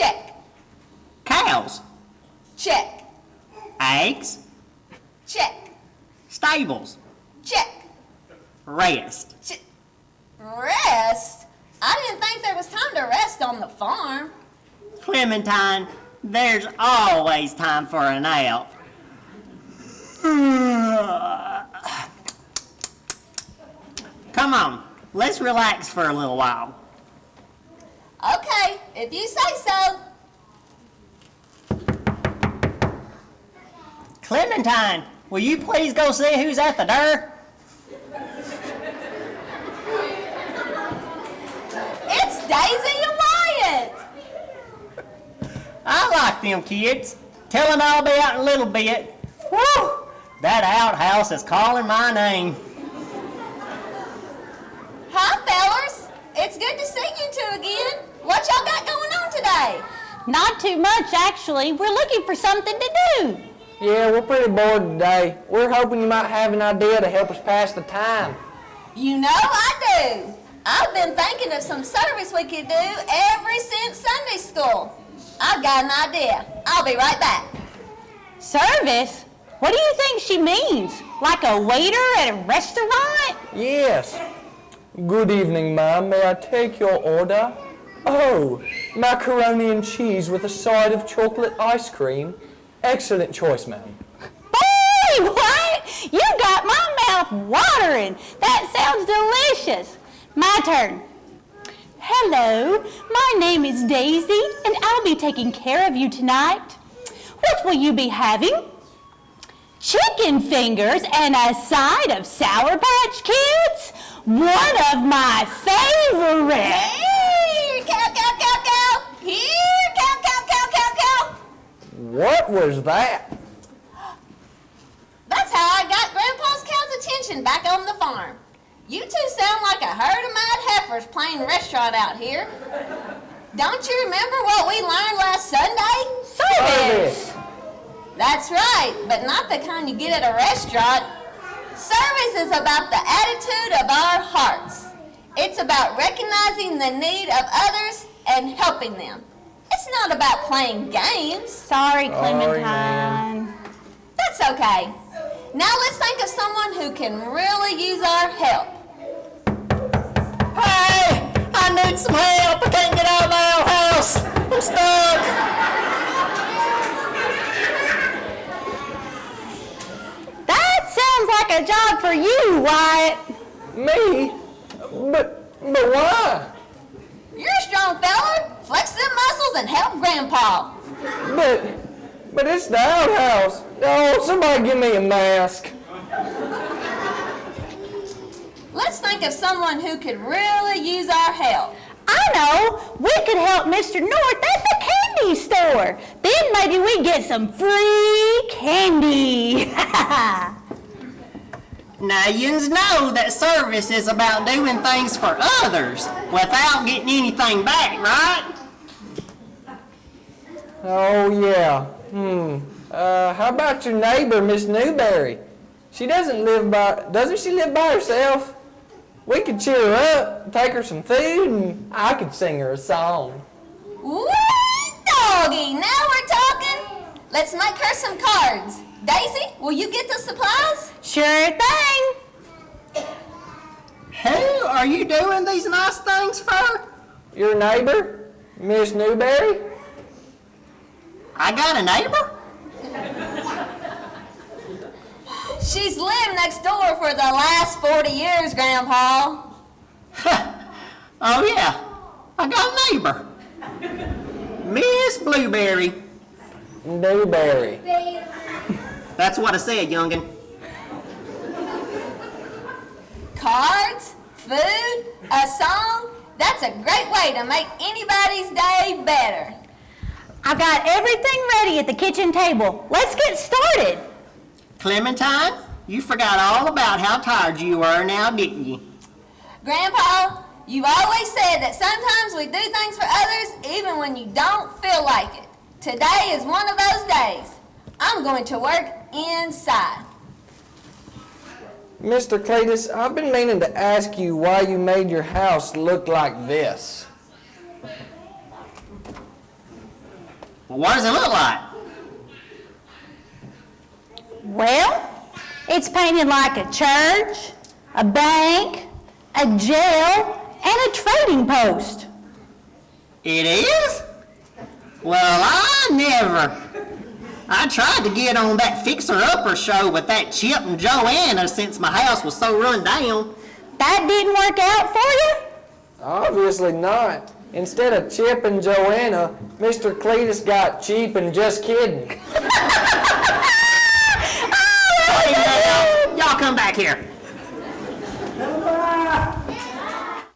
Check. Cows. Check. Eggs. Check. Stables. Check. Rest. Rest? I didn't think there was time to rest on the farm. Clementine, there's always time for a nap. Come on, let's relax for a little while. Okay, if you say so. Clementine, will you please go see who's at the door? It's Daisy and Wyatt. I like them kids. Tell them I'll be out in a little bit. Woo! That outhouse is calling my name. Hi, fellers. It's good to see you two again. What y'all got going on today? Not too much, actually. We're looking for something to do. Yeah, we're pretty bored today. We're hoping you might have an idea to help us pass the time. You know I do. I've been thinking of some service we could do ever since Sunday school. I've got an idea. I'll be right back. Service? What do you think she means? Like a waiter at a restaurant? Yes. Good evening, ma'am. May I take your order? Oh, macaroni and cheese with a side of chocolate ice cream. Excellent choice, ma'am. Boy, what? You got my mouth watering. That sounds delicious. My turn. Hello, my name is Daisy, and I'll be taking care of you tonight. What will you be having? Chicken fingers and a side of Sour Patch Kids? One of my favorites. Here, cow, cow, cow, cow. Here, cow, cow, cow, cow, cow. What was that? That's how I got Grandpa's cow's attention back on the farm. You two sound like a herd of mad heifers playing restaurant out here. Don't you remember what we learned last Sunday? Service. That's right, but not the kind you get at a restaurant. Service is about the attitude of our hearts. It's about recognizing the need of others and helping them. It's not about playing games. Sorry, Clementine. That's okay. Now let's think of someone who can really use our help. Hey, I need some help. I can't get out of my outhouse. I'm stuck. That sounds like a job for you, Wyatt. Me? But why? You're a strong fella. Flex them muscles and help Grandpa. But it's the outhouse. Oh, somebody give me a mask. Let's think of someone who could really use our help. I know. We could help Mr. North at the candy store. Then maybe we get some free candy. Now, yous know that service is about doing things for others without getting anything back, right? Oh, yeah. How about your neighbor, Miss Newberry? Doesn't she live by herself? We could cheer her up, take her some food, and I could sing her a song. Woo, doggy, now we're talking. Let's make her some cards. Daisy, will you get the supplies? Sure thing. Who are you doing these nice things for? Your neighbor, Miss Newberry? I got a neighbor? She's lived next door for the last 40 years, Grandpa. Oh, yeah. I got a neighbor. Miss Blueberry. Newberry. That's what I said, youngin'. Cards, food, a song. That's a great way to make anybody's day better. I've got everything ready at the kitchen table. Let's get started. Clementine, you forgot all about how tired you were now, didn't you? Grandpa, you've always said that sometimes we do things for others even when you don't feel like it. Today is one of those days. I'm going to work inside. Mr. Cletus, I've been meaning to ask you why you made your house look like this. What does it look like? Well, it's painted like a church, a bank, a jail, and a trading post. It is? Well, I tried to get on that Fixer Upper show with that Chip and Joanna since my house was so run down. That didn't work out for you? Obviously not. Instead of Chip and Joanna, Mr. Cletus got cheap and just kidding. Hey, y'all come back here.